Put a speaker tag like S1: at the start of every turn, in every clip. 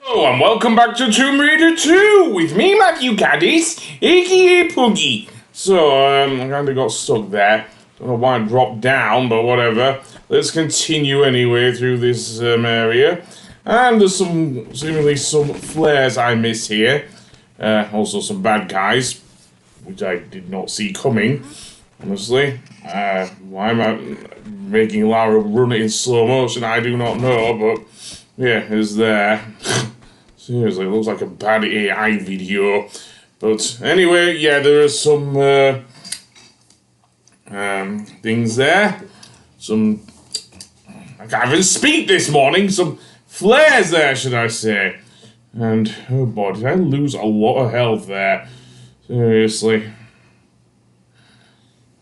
S1: Hello and welcome back to Tomb Raider 2 with me, Matthew Caddis, aka Puggy. So, I kinda got stuck there. Don't know why I dropped down, but whatever. Let's continue anyway through this area. And there's seemingly some flares I miss here. Also some bad guys, which I did not see coming, honestly. Why am I making Lara run it in slow motion? I do not know, but yeah, it's there. Seriously, it looks like a bad AI video. But anyway, yeah, there are some things there. I can't even speak this morning. Some flares there, should I say. And, oh boy, did I lose a lot of health there. Seriously.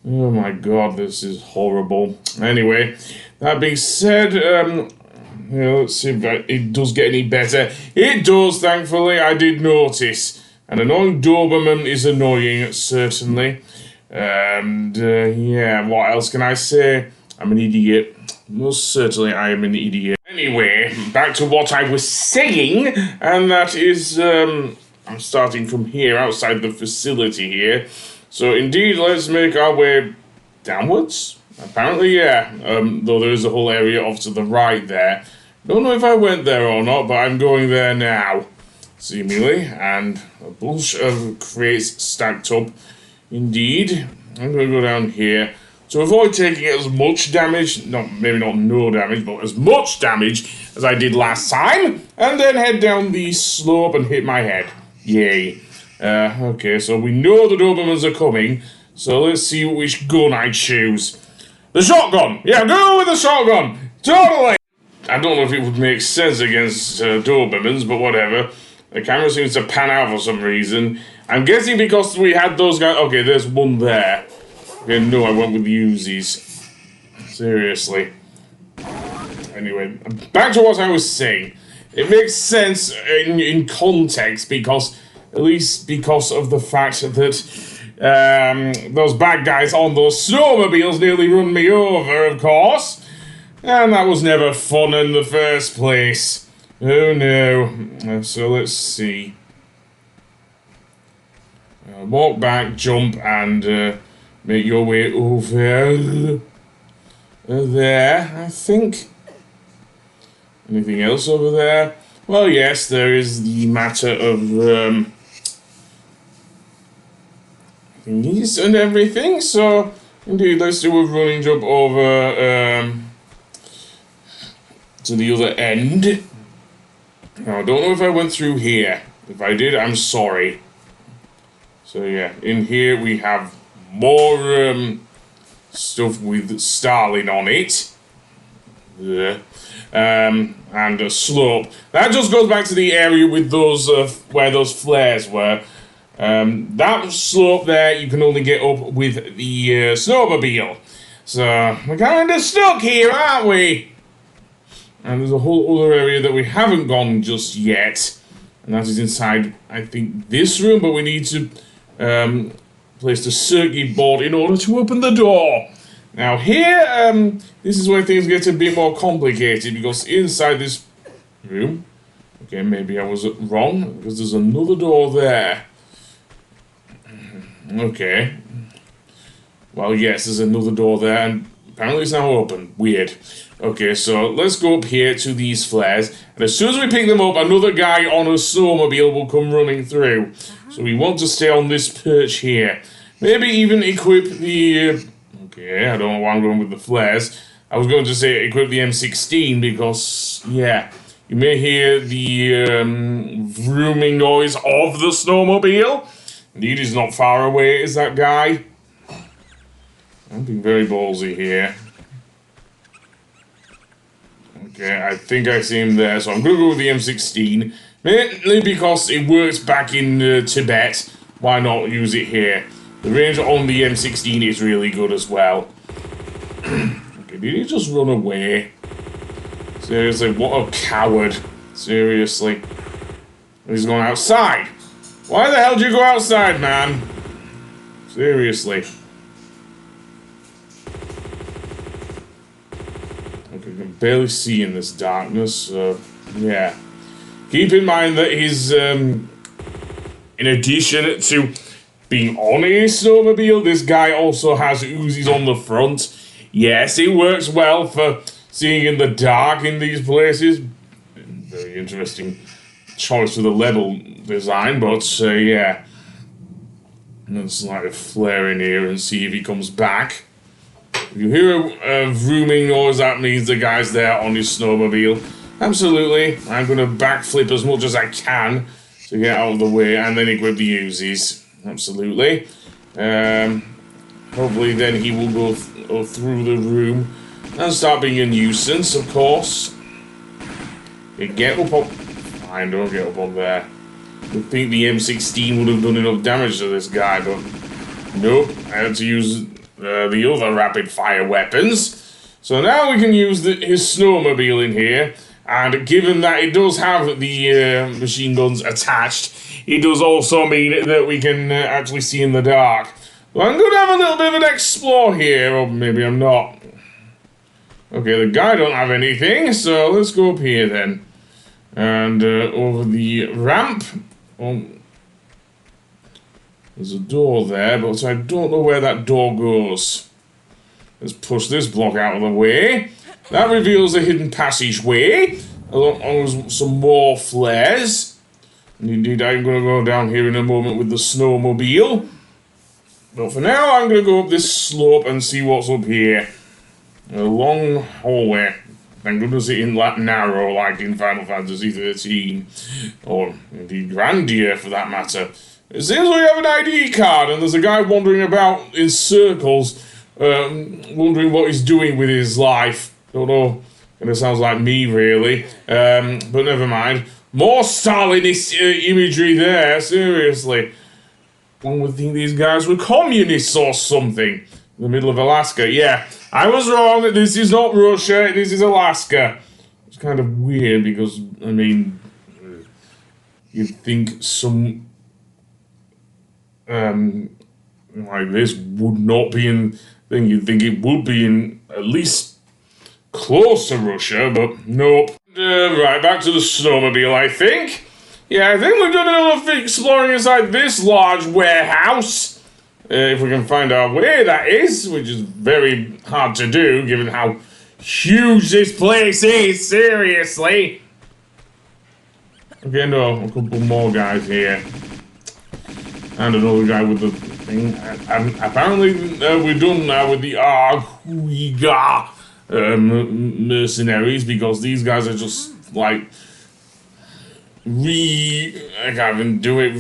S1: Oh my god, this is horrible. Anyway, that being said, let's see if it does get any better. It does, thankfully. I did notice. An annoying Doberman is annoying, certainly. And, yeah, what else can I say? I'm an idiot. Most certainly I am an idiot. Anyway, back to what I was saying, and that is, I'm starting from here, outside the facility here. So, indeed, let's make our way downwards. Apparently, yeah. Though there is a whole area off to the right there. Don't know if I went there or not, but I'm going there now. Seemingly. And a bunch of crates stacked up. Indeed. I'm going to go down here. To avoid taking as much damage, maybe not no damage, but as much damage as I did last time. And then head down the slope and hit my head. Yay. Okay, so we know the Dobermans are coming. So let's see which gun I choose. The shotgun! Yeah, go with the shotgun! Totally! I don't know if it would make sense against Dobermans, but whatever. The camera seems to pan out for some reason. I'm guessing because we had those guys... Okay, there's one there. Okay, no, I went with the Uzis. Seriously. Anyway, back to what I was saying. It makes sense in context because... At least because of the fact that those bad guys on those snowmobiles nearly run me over, of course. And that was never fun in the first place. Oh no. So let's see. Walk back, jump, and make your way over there, I think. Anything else over there? Well, yes, there is the matter of thingies and everything. So, indeed, let's do a running jump over to the other end. Now, I don't know if I went through here. If I did, I'm sorry. So, yeah, in here we have more stuff with Starling on it. And a slope. That just goes back to the area with those where those flares were. That slope there you can only get up with the snowmobile. So we're kind of stuck here, aren't we? And there's a whole other area that we haven't gone just yet, and that is inside, I think, this room. But we need to place the circuit board in order to open the door. Now here, this is where things get a bit more complicated, because inside this room, okay, maybe I was wrong, because there's another door there. Okay. Well, yes, there's another door there, and apparently it's now open. Weird. Okay, so let's go up here to these flares, and as soon as we pick them up, another guy on a snowmobile will come running through. So we want to stay on this perch here. Maybe even equip the... Okay, I don't know why I'm going with the flares. I was going to say equip the M16 because, yeah, you may hear the vrooming noise of the snowmobile. Indeed, he's not far away, is that guy? I'm being very ballsy here. Okay, I think I see him there, so I'm going to go with the M16. Mainly because it works back in Tibet. Why not use it here? The range on the M16 is really good as well. Okay, did he just run away? Seriously, what a coward. Seriously. He's going outside. Why the hell did you go outside, man? Seriously. Okay, I can barely see in this darkness, so yeah. keep in mind that he's, in addition to being on a snowmobile, this guy also has Uzis on the front. Yes, it works well for seeing in the dark in these places. Very interesting choice for the level design, but yeah. Let's light a flare in here and see if he comes back. If you hear a vrooming noise, that means the guy's there on his snowmobile. Absolutely. I'm going to backflip as much as I can to get out of the way and then equip the Uzis. Absolutely. Hopefully then he will go through the room and start being a nuisance, of course. Get up on... Fine, don't get up on there. I think the M16 would have done enough damage to this guy, but nope. I had to use the other rapid-fire weapons. So now we can use his snowmobile in here, and given that it does have the machine guns attached, it does also mean that we can actually see in the dark. Well, I'm going to have a little bit of an explore here, or maybe I'm not. Okay, the guy don't have anything, so let's go up here then. And over the ramp. Oh, there's a door there, but I don't know where that door goes. Let's push this block out of the way. That reveals a hidden passageway, along with some more flares. And indeed, I'm going to go down here in a moment with the snowmobile. But for now, I'm going to go up this slope and see what's up here. A long hallway. Thank goodness it isn't that narrow like in Final Fantasy 13. Or indeed Grandia, for that matter. It seems we have an ID card and there's a guy wandering about in circles, wondering what he's doing with his life. Don't know. Kind of sounds like me, really. But never mind. More Stalinist imagery there, seriously. One would think these guys were communists or something. In the middle of Alaska, yeah. I was wrong, this is not Russia, this is Alaska. It's kind of weird because, I mean, you'd think some, like this would not be in thing. You'd think it would be in at least close to Russia, but nope. Right, back to the snowmobile, I think. Yeah, I think we've done enough exploring inside this large warehouse. If we can find our way, that is, which is very hard to do, given how huge this place is, seriously. Okay, no, a couple more guys here. And another guy with the thing. And apparently, we're done now with the Arguiga mercenaries, because these guys are just, like, I can't even do it,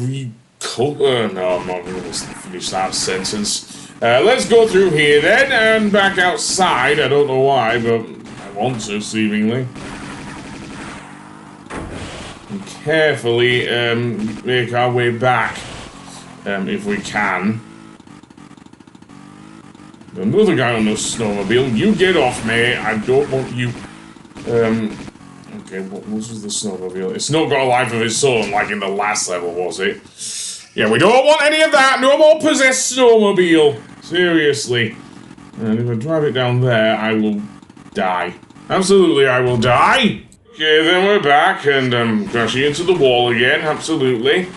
S1: no, I'm not going to finish that sentence. Let's go through here then, and back outside. I don't know why, but I want to, seemingly. And carefully make our way back, if we can. Another guy on the snowmobile. You get off, mate. I don't want you... Okay, what was the snowmobile? It's not got a life of its own, like in the last level, was it? Yeah, we don't want any of that. No more possessed snowmobile. Seriously. And if I drive it down there, I will die. Absolutely, I will die. Okay, then we're back and crashing into the wall again. Absolutely.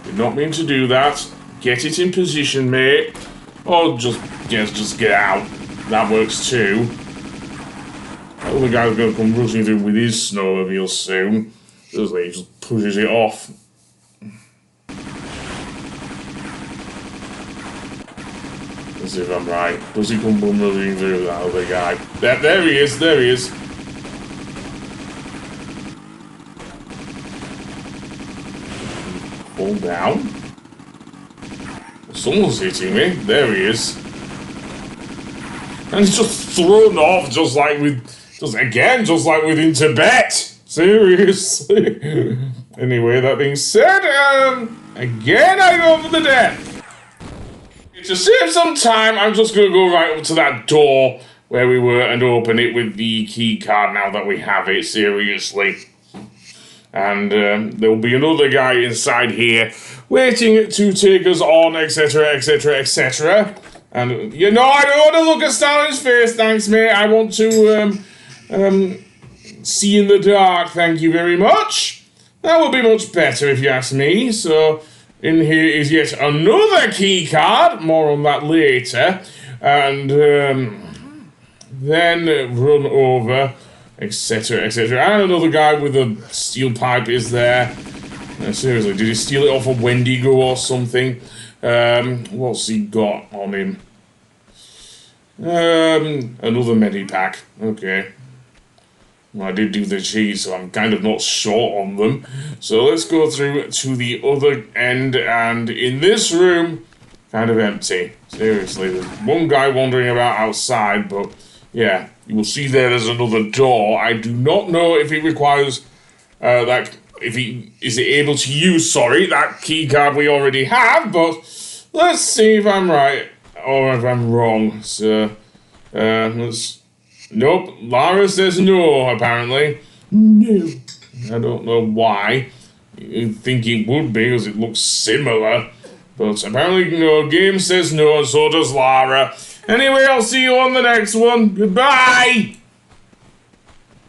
S1: Did not mean to do that. Get it in position, mate. Or just get out. That works too. That other guy's going to come rushing through with his snowmobile soon. Just like he just pushes it off. Let's see if I'm right. Does he come bumbling through, that other guy? There he is, there he is. Fall down. Someone's hitting me. There he is. And he's just thrown off just like with within Tibet. Seriously. Anyway, that being said, again I go for the death. To save some time, I'm just going to go right up to that door where we were and open it with the key card now that we have it, seriously. And there'll be another guy inside here waiting to take us on, etc., etc., etc. And, you know, I don't want to look at Stalin's face, thanks, mate. I want to see in the dark, thank you very much. That would be much better if you ask me. So, in here is yet another key card. More on that later. And then run over, etc., etc. And another guy with a steel pipe is there. Seriously, did he steal it off a Wendigo or something? What's he got on him? Another medipack. Okay. Well, I did do the cheese, so I'm kind of not short on them. So let's go through to the other end, and in this room, kind of empty. Seriously, there's one guy wandering about outside, but yeah, you will see there's another door. I do not know if it requires if he is able to use, that key card we already have, but let's see if I'm right or if I'm wrong. So, nope, Lara says no, apparently. No. I don't know why. You'd think it would be, because it looks similar. But apparently no, game says no, and so does Lara. Anyway, I'll see you on the next one. Goodbye!